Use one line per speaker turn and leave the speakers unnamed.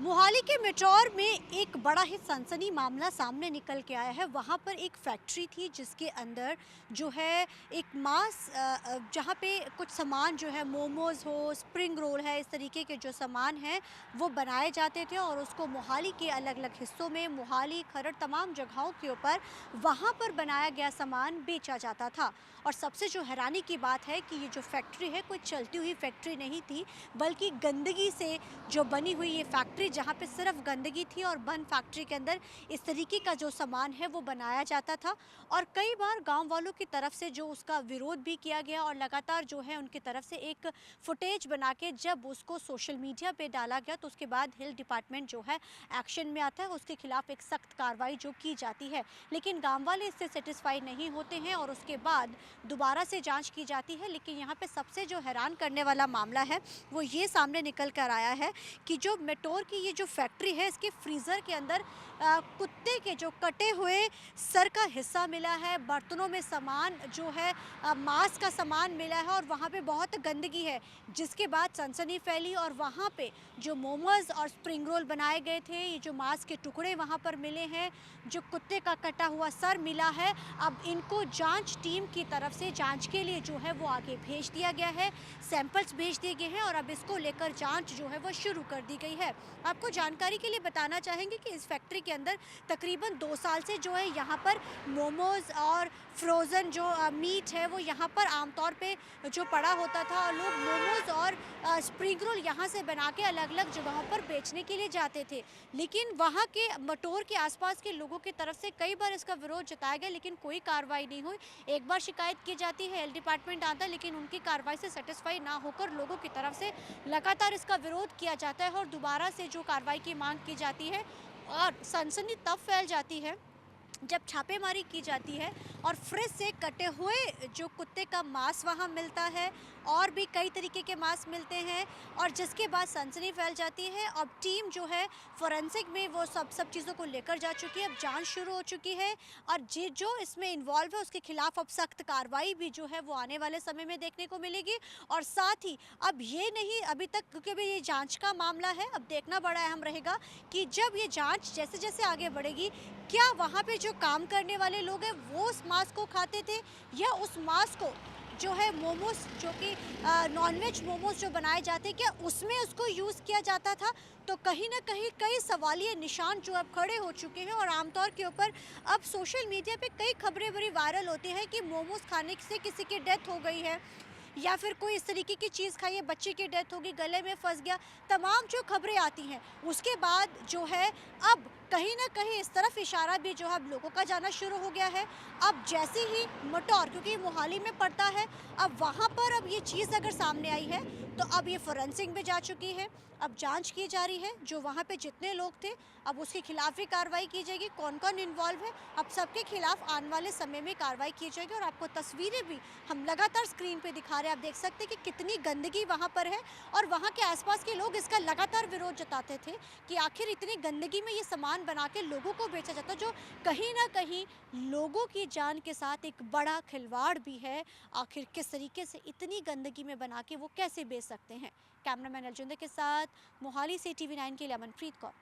मोहाली के मेट्रोर में एक बड़ा ही सनसनी मामला सामने निकल के आया है। वहाँ पर एक फैक्ट्री थी जिसके अंदर जो है एक जहाँ पे कुछ सामान जो है मोमोज़ हो, स्प्रिंग रोल है, इस तरीके के जो सामान हैं वो बनाए जाते थे और उसको मोहाली के अलग-अलग हिस्सों में मोहाली, खरड़ तमाम जगहों के ऊपर वहाँ पर बनाया गया सामान बेचा जाता था। और सबसे जो हैरानी की बात है कि ये जो फैक्ट्री है कोई चलती हुई फैक्ट्री नहीं थी, बल्कि गंदगी से जो बनी हुई ये फैक्ट्री, जहाँ पे सिर्फ गंदगी थी और बंद फैक्ट्री के अंदर इस तरीके का जो सामान है वो बनाया जाता था। और कई बार गांव वालों की तरफ से जो उसका विरोध भी किया गया और लगातार जो है उनकी तरफ से एक फुटेज बना के जब उसको सोशल मीडिया पे डाला गया तो उसके बाद हेल्थ डिपार्टमेंट जो है एक्शन में आता है, उसके खिलाफ एक सख्त कार्रवाई जो की जाती है। लेकिन गाँव वाले इससे सेटिस्फाई नहीं होते हैं और उसके बाद दोबारा से जाँच की जाती है। लेकिन यहाँ पे सबसे जो हैरान करने वाला मामला है वो ये सामने निकल कर आया है कि जो मेटोर की ये जो फैक्ट्री है इसके फ्रीज़र के अंदर कुत्ते के जो कटे हुए सर का हिस्सा मिला है, बर्तनों में सामान जो है मांस का सामान मिला है और वहाँ पे बहुत गंदगी है। जिसके बाद सनसनी फैली और वहाँ पे जो मोमोज़ और स्प्रिंग रोल बनाए गए थे, ये जो मांस के टुकड़े वहाँ पर मिले हैं, जो कुत्ते का कटा हुआ सर मिला है, अब इनको जाँच टीम की तरफ से जाँच के लिए जो है वो आगे भेज दिया गया है। सैंपल्स भेज दिए गए हैं और अब इसको लेकर जाँच जो है वो शुरू कर दी गई है। आपको जानकारी के लिए बताना चाहेंगे कि इस फैक्ट्री के अंदर तकरीबन 2 साल से जो है यहाँ पर मोमोज़ और फ्रोज़न जो मीट है वो यहाँ पर आमतौर पे जो पड़ा होता था और लोग मोमोज़ और स्प्रिंग रोल यहाँ से बना के अलग-अलग जगहों पर बेचने के लिए जाते थे। लेकिन वहाँ के मटोर के आस-पास के लोगों की तरफ से कई बार इसका विरोध जताया गया लेकिन कोई कार्रवाई नहीं हुई। एक बार शिकायत की जाती है, हेल्थ डिपार्टमेंट आता है, लेकिन उनकी कार्रवाई से सैटिस्फाई ना होकर लोगों की तरफ से लगातार इसका विरोध किया जाता है और दोबारा से जो कार्रवाई की मांग की जाती है। और सनसनी तब फैल जाती है जब छापेमारी की जाती है और फ्रिज से कटे हुए जो कुत्ते का मांस वहाँ मिलता है और भी कई तरीके के मांस मिलते हैं और जिसके बाद सनसनी फैल जाती है। अब टीम जो है फोरेंसिक में वो सब चीज़ों को लेकर जा चुकी है, अब जांच शुरू हो चुकी है और जो इसमें इन्वॉल्व है उसके खिलाफ अब सख्त कार्रवाई भी जो है वो आने वाले समय में देखने को मिलेगी। और साथ ही अब ये नहीं अभी तक, क्योंकि अभी ये जांच का मामला है, अब देखना बड़ा अहम रहेगा कि जब ये जांच जैसे जैसे आगे बढ़ेगी, क्या वहाँ पे जो काम करने वाले लोग हैं वो उस मांस को खाते थे या उस मांस को जो है मोमोज, जो कि नॉनवेज मोमोज जो बनाए जाते हैं, क्या उसमें उसको यूज़ किया जाता था। तो कहीं ना कहीं कई सवालिया निशान जो अब खड़े हो चुके हैं और आमतौर के ऊपर अब सोशल मीडिया पे कई खबरें बड़ी वायरल होती हैं कि मोमोज खाने से किसी की डेथ हो गई है या फिर कोई इस तरीके की चीज़ खाई है, बच्चे की डेथ होगी, गले में फंस गया, तमाम जो खबरें आती हैं उसके बाद जो है अब कहीं ना कहीं इस तरफ इशारा भी जो है अब लोगों का जाना शुरू हो गया है। अब जैसे ही मटौर, क्योंकि ये मोहाली में पड़ता है, अब वहाँ पर अब ये चीज़ अगर सामने आई है तो अब ये फोरेंसिक में जा चुकी है, अब जांच की जा रही है, जो वहाँ पे जितने लोग थे अब उसके खिलाफ भी कार्रवाई की जाएगी, कौन कौन इन्वॉल्व है अब सबके खिलाफ आने वाले समय में कार्रवाई की जाएगी। और आपको तस्वीरें भी हम लगातार स्क्रीन पे दिखा रहे हैं, आप देख सकते हैं कि कितनी गंदगी वहाँ पर है और वहाँ के आसपास के लोग इसका लगातार विरोध जताते थे कि आखिर इतनी गंदगी में ये सामान बना के लोगों को बेचा जाता, जो कहीं ना कहीं लोगों की जान के साथ एक बड़ा खिलवाड़ भी है। आखिर किस तरीके से इतनी गंदगी में बना के वो कैसे बेच सकते हैं। कैमरामैन अलजुंदे के साथ मोहाली से TV9 के लिए अमनप्रीत कौर।